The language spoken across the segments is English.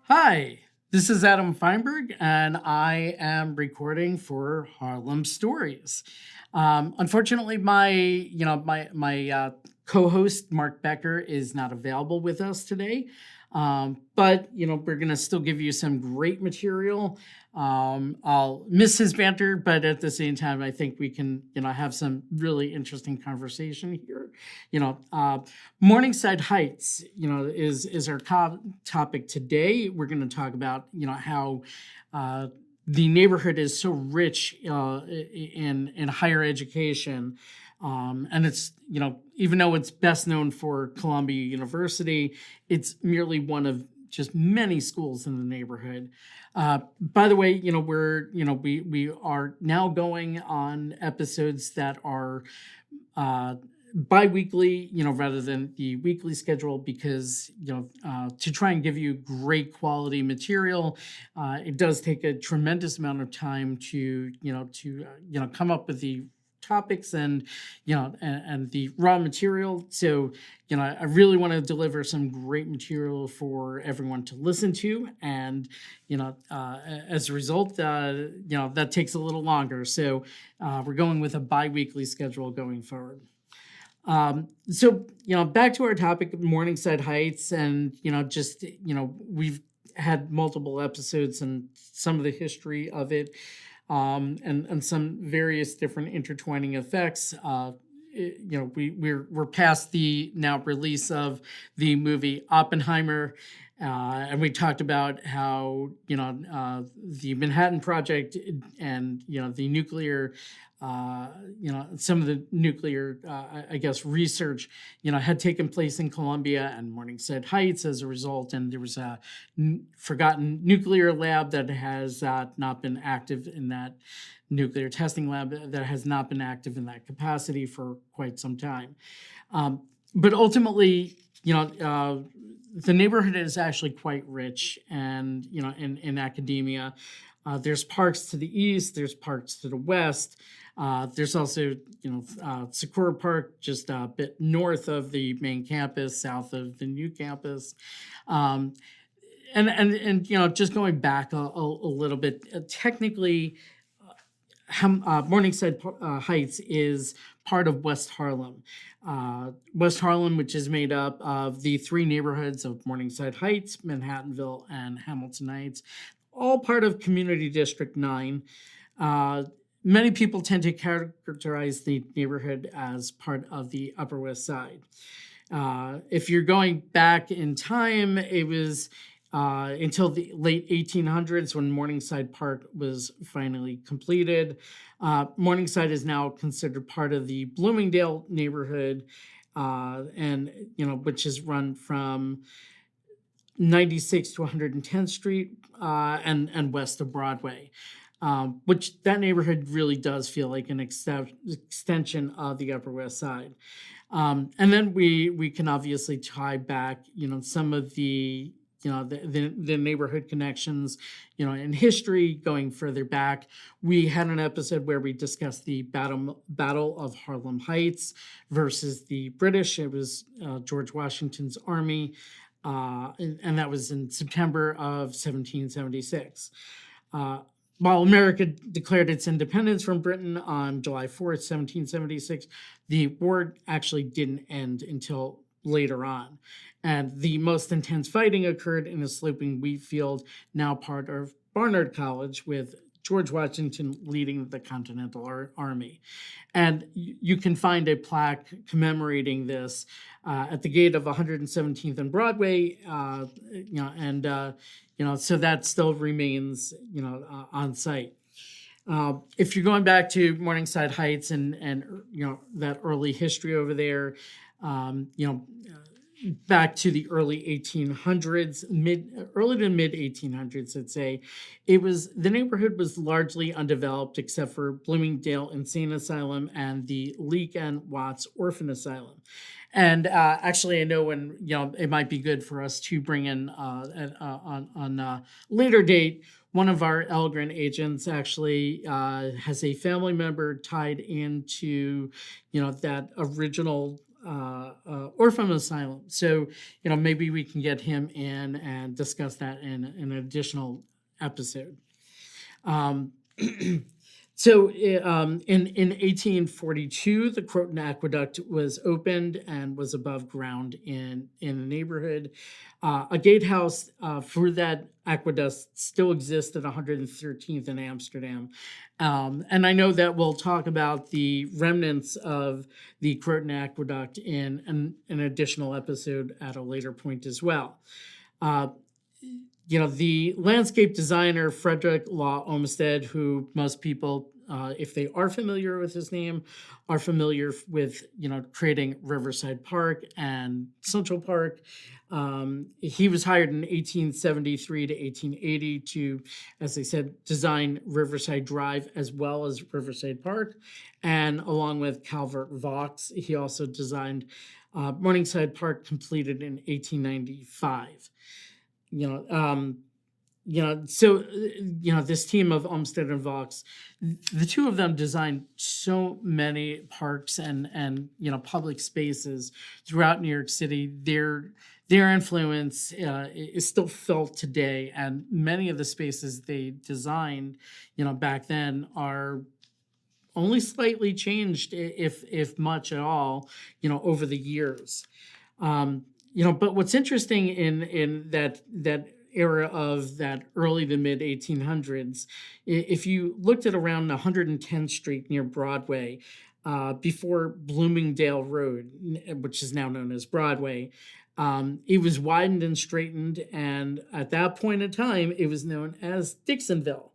Hi, this is Adam Feinberg, and I am recording for Harlem Stories. Unfortunately, my co-host Mark Becker is not available with us today, but we're gonna still give you some great material. I'll miss his banter, but at the same time, I think we can have some really interesting conversation here. Morningside Heights, is our topic today. We're going to talk about, how the neighborhood is so rich in higher education. And it's, even though it's best known for Columbia University, it's merely one of just many schools in the neighborhood. By the way, we are now going on episodes that are bi-weekly, rather than the weekly schedule, because to try and give you great quality material, it does take a tremendous amount of time to come up with the topics and the raw material. So I really want to deliver some great material for everyone to listen to, and as a result, that takes a little longer. So we're going with a bi-weekly schedule going forward. So back to our topic, Morningside Heights, and we've had multiple episodes and some of the history of it, and some various different intertwining effects. We're past the now release of the movie Oppenheimer, and we talked about how the Manhattan Project and the nuclear. Some of the nuclear, research, had taken place in Columbia and Morningside Heights as a result. And there was a forgotten nuclear lab that has not been active in that nuclear testing lab that has not been active in that capacity for quite some time. But ultimately, the neighborhood is actually quite rich, and in academia. There's parks to the east, there's parks to the west. There's also, Sakura Park, just a bit north of the main campus, south of the new campus. Just going back a little bit, technically, Morningside Heights is part of West Harlem. West Harlem, which is made up of the three neighborhoods of Morningside Heights, Manhattanville, and Hamilton Heights, all part of Community District 9. Many people tend to characterize the neighborhood as part of the Upper West Side. If you're going back in time, it was until the late 1800s when Morningside Park was finally completed. Morningside is now considered part of the Bloomingdale neighborhood, which is run from 96 to 110th Street and west of Broadway. Which that neighborhood really does feel like an extension of the Upper West Side. And then we can obviously tie back, some of the neighborhood connections, in history going further back. We had an episode where we discussed the Battle of Harlem Heights versus the British. It was George Washington's army, and that was in September of 1776. While America declared its independence from Britain on July 4th, 1776, the war actually didn't end until later on. And the most intense fighting occurred in a sloping wheat field, now part of Barnard College, with George Washington leading the Continental Army. And you can find a plaque commemorating this at the gate of 117th and Broadway, so that still remains, on site. If you're going back to Morningside Heights and that early history over there, back to the early 1800s, early to mid 1800s, I'd say, the neighborhood was largely undeveloped except for Bloomingdale Insane Asylum and the Leek and Watts Orphan Asylum. And actually, I know when it might be good for us to bring in on a later date. One of our Elgrin agents actually has a family member tied into that original orphan asylum. So, maybe we can get him in and discuss that in an additional episode. Um, So in 1842, the Croton Aqueduct was opened and was above ground in the neighborhood. A gatehouse for that aqueduct still exists at 113th in Amsterdam. And I know that we'll talk about the remnants of the Croton Aqueduct in an additional episode at a later point as well. The landscape designer Frederick Law Olmsted, who most people, if they are familiar with his name, are familiar with, creating Riverside Park and Central Park. He was hired in 1873 to 1880 to, as I said, design Riverside Drive as well as Riverside Park. And along with Calvert Vaux, he also designed Morningside Park, completed in 1895. This team of Olmsted and Vaux, the two of them designed so many parks and public spaces throughout New York City. Their influence is still felt today, and many of the spaces they designed, back then are only slightly changed, if much at all, over the years. But what's interesting in that era of that early to mid 1800s, if you looked at around 110th Street near Broadway, before Bloomingdale Road, which is now known as Broadway, it was widened and straightened, and at that point in time, it was known as Dixonville,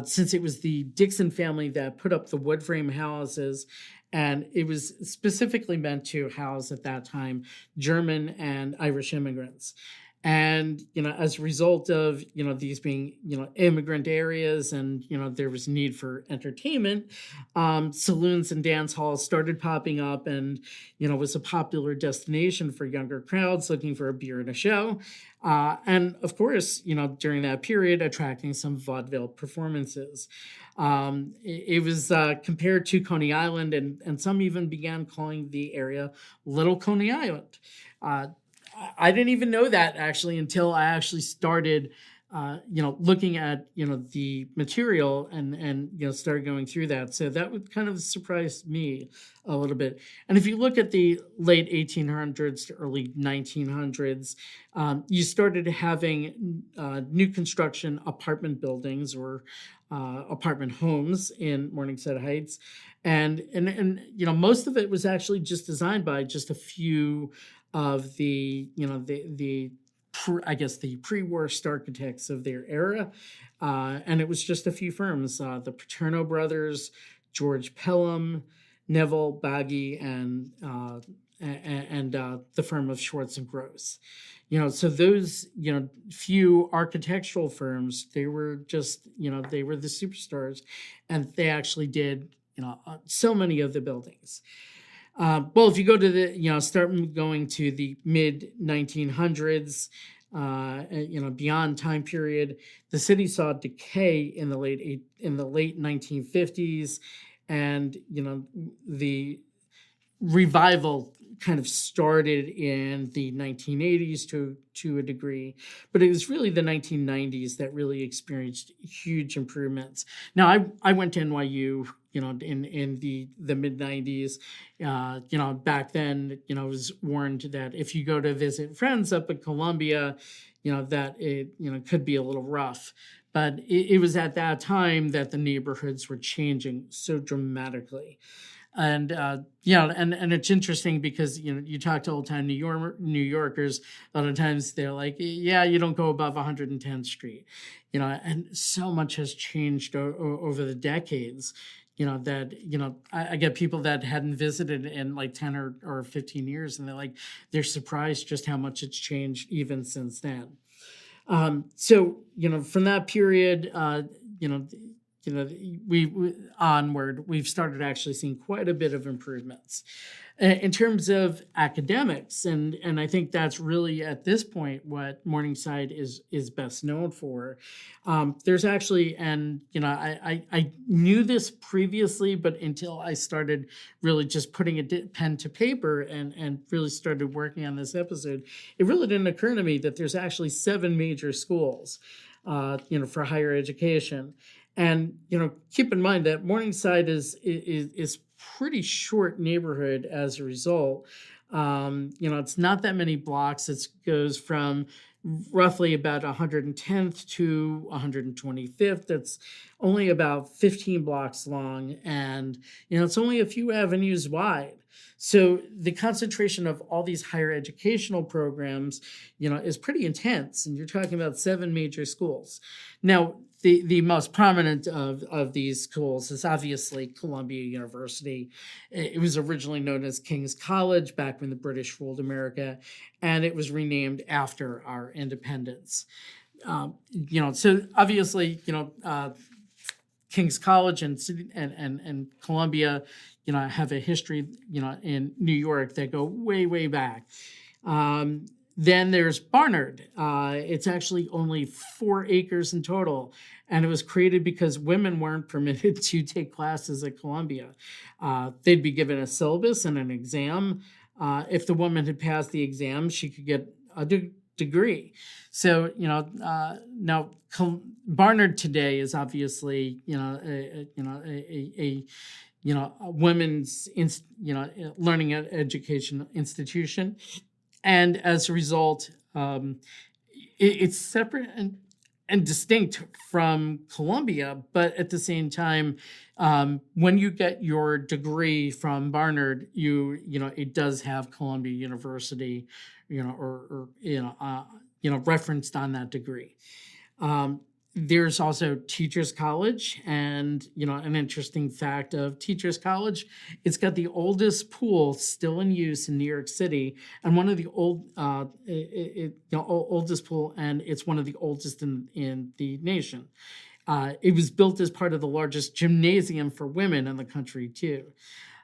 since it was the Dixon family that put up the wood frame houses. And it was specifically meant to house at that time German and Irish immigrants. And, as a result of, these being, immigrant areas and, there was need for entertainment, saloons and dance halls started popping up and, was a popular destination for younger crowds looking for a beer and a show. And of course, during that period, attracting some vaudeville performances. It was compared to Coney Island, and some even began calling the area Little Coney Island. I didn't even know that actually until I actually started, looking at, the material and started going through that. So that would kind of surprise me a little bit. And if you look at the late 1800s to early 1900s, you started having new construction apartment buildings or apartment homes in Morningside Heights. And most of it was actually just designed by just a few of the pre-war architects of their era, and it was just a few firms: the Paterno brothers, George Pelham, Neville Baggy, and the firm of Schwartz and Gross. So those few architectural firms, they were just they were the superstars, and they actually did so many of the buildings. Well, if you go to the, start going to the mid 1900s, beyond time period, the city saw decay in the late 1950s, and the revival kind of started in the 1980s to a degree, but it was really the 1990s that really experienced huge improvements. Now, I went to NYU, in the mid 90s. Back then, I was warned that if you go to visit friends up at Columbia, that it could be a little rough. But it was at that time that the neighborhoods were changing so dramatically. And and it's interesting because you talk to old time New Yorkers, a lot of times they're like, yeah, you don't go above 110th Street, and so much has changed over the decades. I get people that hadn't visited in like 10 or 15 years, and they're surprised just how much it's changed even since then. So from that period, onward, we've started actually seeing quite a bit of improvements in terms of academics, and I think that's really at this point what Morningside is best known for. There's actually, and I knew this previously, but until I started really just putting a pen to paper and really started working on this episode, it really didn't occur to me that there's actually 7 major schools, for higher education. And keep in mind that Morningside is pretty short neighborhood as a result. It's not that many blocks. It goes from roughly about 110th to 125th. That's only about 15 blocks long, and it's only a few avenues wide. So the concentration of all these higher educational programs, is pretty intense, and you're talking about 7 major schools. Now, the most prominent of these schools is obviously Columbia University. It was originally known as King's College back when the British ruled America, and it was renamed after our independence. So obviously, King's College and Columbia, have a history, in New York that go way, way back. Then there's Barnard. It's actually only 4 acres in total, and it was created because women weren't permitted to take classes at Columbia. They'd be given a syllabus and an exam. If the woman had passed the exam, she could get a degree. So, now Barnard today is obviously, a women's, learning education institution. And as a result, it's separate and distinct from Columbia, but at the same time, when you get your degree from Barnard, it does have Columbia University, referenced on that degree. There's also Teachers College, and an interesting fact of Teachers College, it's got the oldest pool still in use in New York City, and one of the oldest pool, and it's one of the oldest in the nation. It was built as part of the largest gymnasium for women in the country too.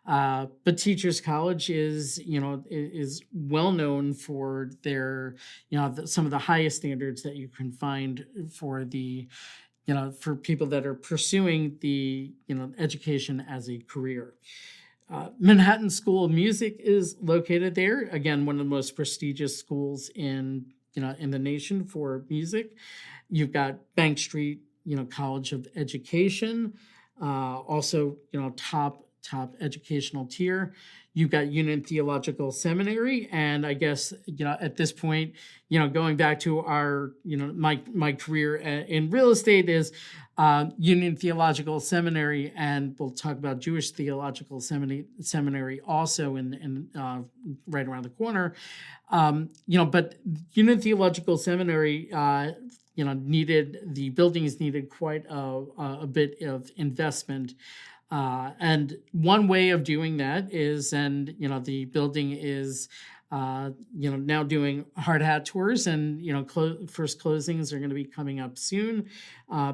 But Teachers College is well known for their, some of the highest standards that you can find for the, for people that are pursuing the, education as a career. Manhattan School of Music is located there. Again, one of the most prestigious schools in the nation for music. You've got Bank Street, College of Education, also, top educational tier. You've got Union Theological Seminary, and I guess at this point, going back to our my career in real estate is Union Theological Seminary, and we'll talk about Jewish Theological Seminary also in right around the corner. But Union Theological Seminary, the buildings needed quite a bit of investment. And one way of doing that is, the building is, now doing hard hat tours, and, first closings are going to be coming up soon.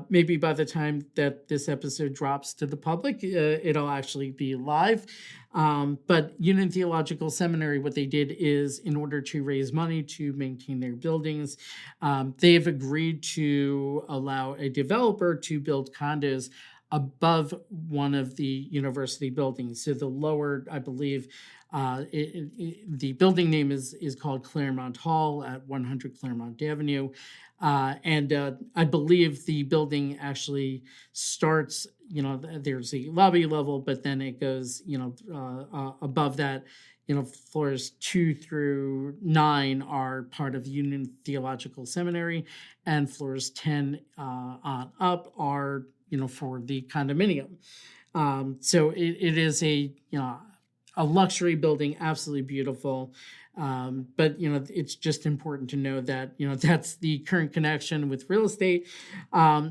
Maybe by the time that this episode drops to the public, it'll actually be live. But Union Theological Seminary, what they did is, in order to raise money to maintain their buildings, they've agreed to allow a developer to build condos above one of the university buildings. So the lower, I believe, the building name is called Claremont Hall at 100 Claremont Avenue. And I believe the building actually starts, there's a lobby level, but then it goes, above that, floors 2 through 9 are part of Union Theological Seminary, and floors 10 on up are for the condominium. So it is a luxury building, absolutely beautiful. But it's just important to know that that's the current connection with real estate.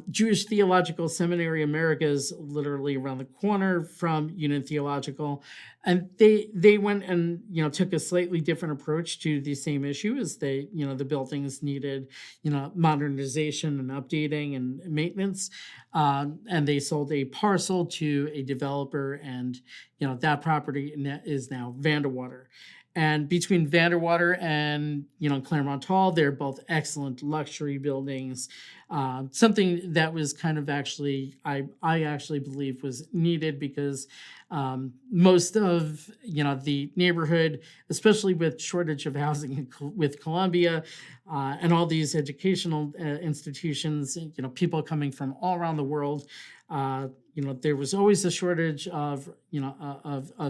Jewish Theological Seminary America is literally around the corner from Union Theological, and they went and took a slightly different approach to the same issue. As the buildings needed modernization and updating and maintenance, and they sold a parcel to a developer, and that property is now Vanderwater. And between Vanderwater and Claremont Hall, they're both excellent luxury buildings. Something that was kind of I actually believe was needed, because most of the neighborhood, especially with shortage of housing with Columbia and all these educational institutions, people coming from all around the world. There was always a shortage of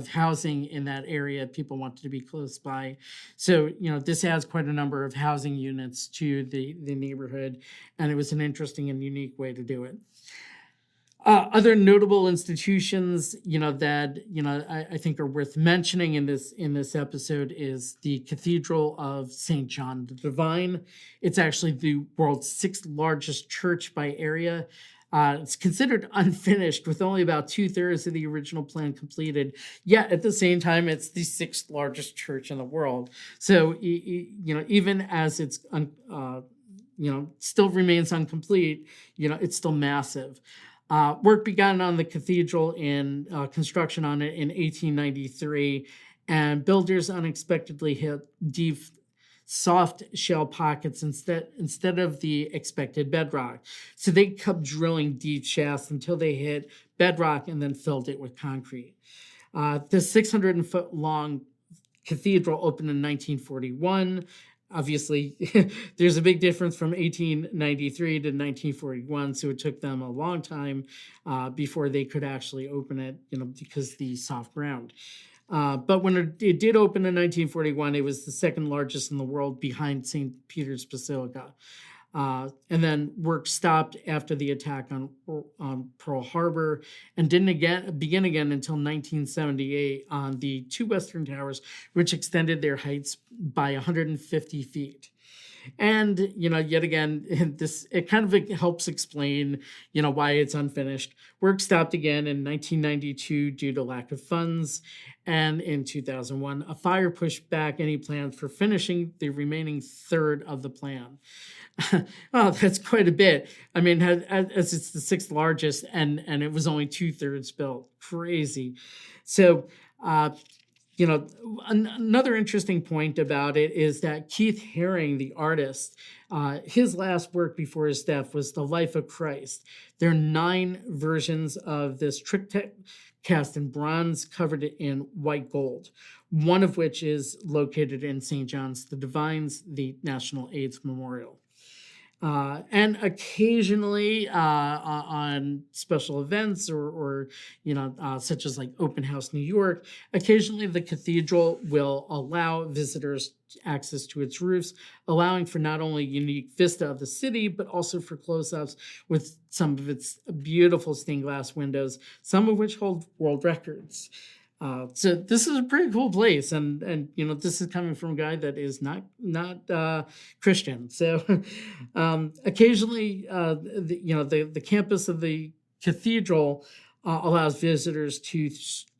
housing in that area. People wanted to be close by. So, this adds quite a number of housing units to the neighborhood, and it was an interesting and unique way to do it. Other notable institutions, that I think are worth mentioning in this episode is the Cathedral of St. John the Divine. It's actually the world's 6th largest church by area. It's considered unfinished, with only about 2/3 of the original plan completed. Yet at the same time, it's the 6th largest church in the world. So even as it's still remains incomplete, it's still massive. Work began on the cathedral in construction on it in 1893, and builders unexpectedly hit deep soft shell pockets instead of the expected bedrock. So they kept drilling deep shafts until they hit bedrock and then filled it with concrete. The 600-foot long cathedral opened in 1941. Obviously, there's a big difference from 1893 to 1941, so it took them a long time before they could actually open it, because the soft ground. But when it did open in 1941, it was the 2nd largest in the world, behind St. Peter's Basilica. And then work stopped after the attack on Pearl Harbor, and didn't begin again until 1978 on the 2 western towers, which extended their heights by 150 feet. And yet again, it kind of helps explain why it's unfinished. Work stopped again in 1992 due to lack of funds, and in 2001 a fire pushed back any plans for finishing the remaining 1/3 of the plan. Well, that's quite a bit. I mean, as it's the 6th largest, and it was only 2/3 built. Crazy. So another interesting point about it is that Keith Haring, the artist, his last work before his death was The Life of Christ. There are 9 versions of this triptych cast in bronze, covered in white gold, one of which is located in St. John's the Divine's, the National AIDS Memorial. And occasionally on special events or such as like Open House New York, occasionally the cathedral will allow visitors access to its roofs, allowing for not only a unique vista of the city, but also for close-ups with some of its beautiful stained glass windows, some of which hold world records. So this is a pretty cool place, and this is coming from a guy that is not Christian. So occasionally, the campus of the cathedral allows visitors to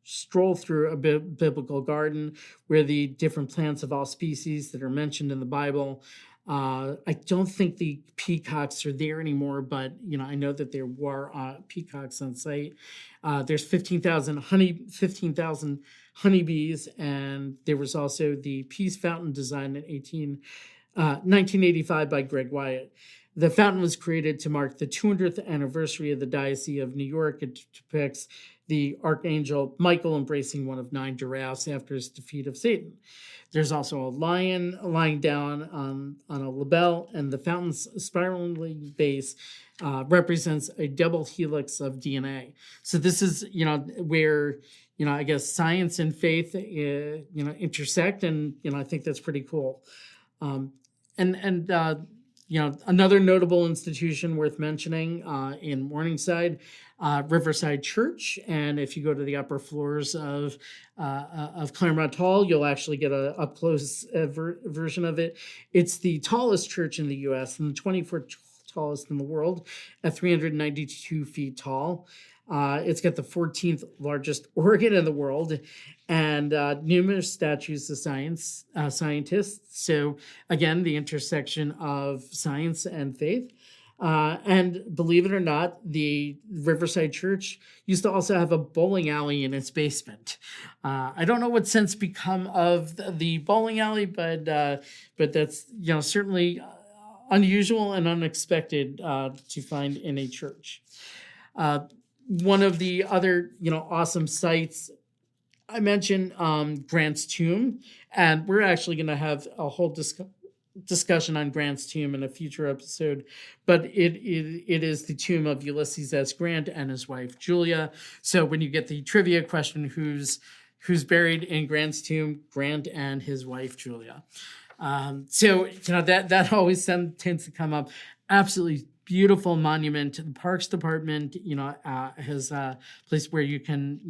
stroll through a biblical garden where the different plants of all species that are mentioned in the Bible. I don't think the peacocks are there anymore, but I know that there were peacocks on site. There's 15,000 honeybees, and there was also the Peace Fountain designed in 1985 by Greg Wyatt. The fountain was created to mark the 200th anniversary of the Diocese of New York. It depicts the Archangel Michael embracing one of 9 giraffes after his defeat of Satan. There's also a lion lying down on a label, and the fountain's spiraling base represents a double helix of DNA. So this is, where, I guess science and faith, intersect, and I think that's pretty cool. another notable institution worth mentioning in Morningside, Riverside Church. And if you go to the upper floors of Claremont Hall, you'll actually get a up close version of it. It's the tallest church in the U.S. and the 24th tallest in the world at 392 feet tall. It's got the 14th largest organ in the world and numerous statues of scientists. So again, the intersection of science and faith. And believe it or not, the Riverside Church used to also have a bowling alley in its basement. I don't know what's since become of the bowling alley, but that's certainly unusual and unexpected to find in a church. One of the other awesome sites I mentioned, Grant's tomb, and we're actually going to have a whole discussion on Grant's tomb in a future episode, but it is the tomb of Ulysses S. Grant and his wife Julia. So when you get the trivia question, who's buried in Grant's tomb? Grant and his wife Julia. So that always tends to come up. Absolutely beautiful monument. The Parks Department, has a place where you can,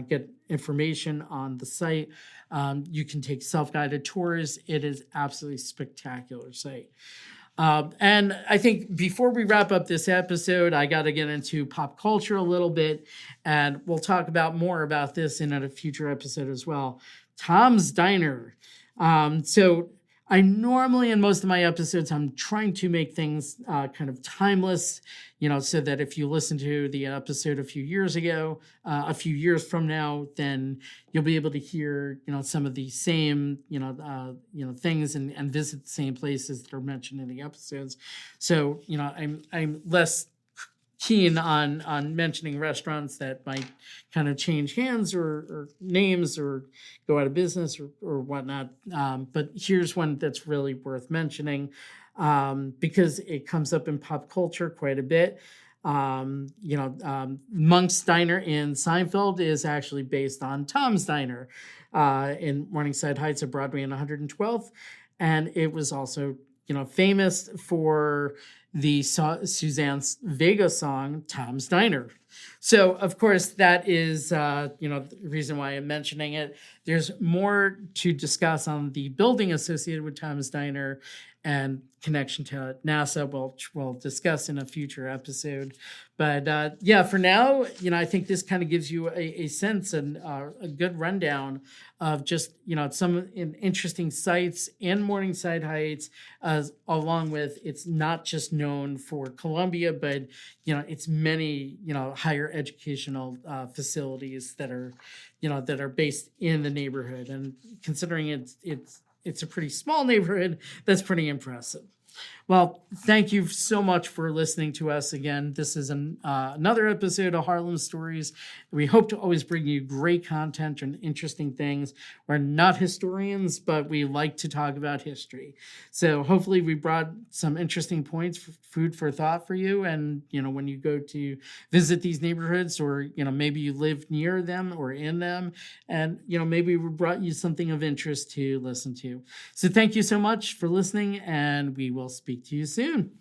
get information on the site. You can take self-guided tours. It is absolutely spectacular site. And I think before we wrap up this episode, I got to get into pop culture a little bit, and we'll talk more about this in a future episode as well. Tom's Diner. So I normally, in most of my episodes, I'm trying to make things kind of timeless, so that if you listen to the episode a few years from now, then you'll be able to hear, some of the same, things and visit the same places that are mentioned in the episodes. So, I'm less keen on mentioning restaurants that might kind of change hands or names or go out of business or whatnot. But here's one that's really worth mentioning because it comes up in pop culture quite a bit. Monk's Diner in Seinfeld is actually based on Tom's Diner in Morningside Heights of Broadway and 112th. And it was also, famous for the Suzanne Vega song, Tom's Diner. So, of course, that is, the reason why I'm mentioning it. There's more to discuss on the building associated with Tom's Diner and connection to NASA, which we'll discuss in a future episode. But for now, I think this kind of gives you a sense and a good rundown of just, some interesting sites in Morningside Heights, along with it's not just known for Columbia, but, it's many, higher educational facilities that are based in the neighborhood. And considering it's a pretty small neighborhood, that's pretty impressive. Well, thank you so much for listening to us again. This is another episode of Harlem Stories. We hope to always bring you great content and interesting things. We're not historians, but we like to talk about history. So hopefully we brought some interesting points, food for thought for you. And, when you go to visit these neighborhoods or, maybe you live near them or in them, and, maybe we brought you something of interest to listen to. So thank you so much for listening, and we will speak to you soon.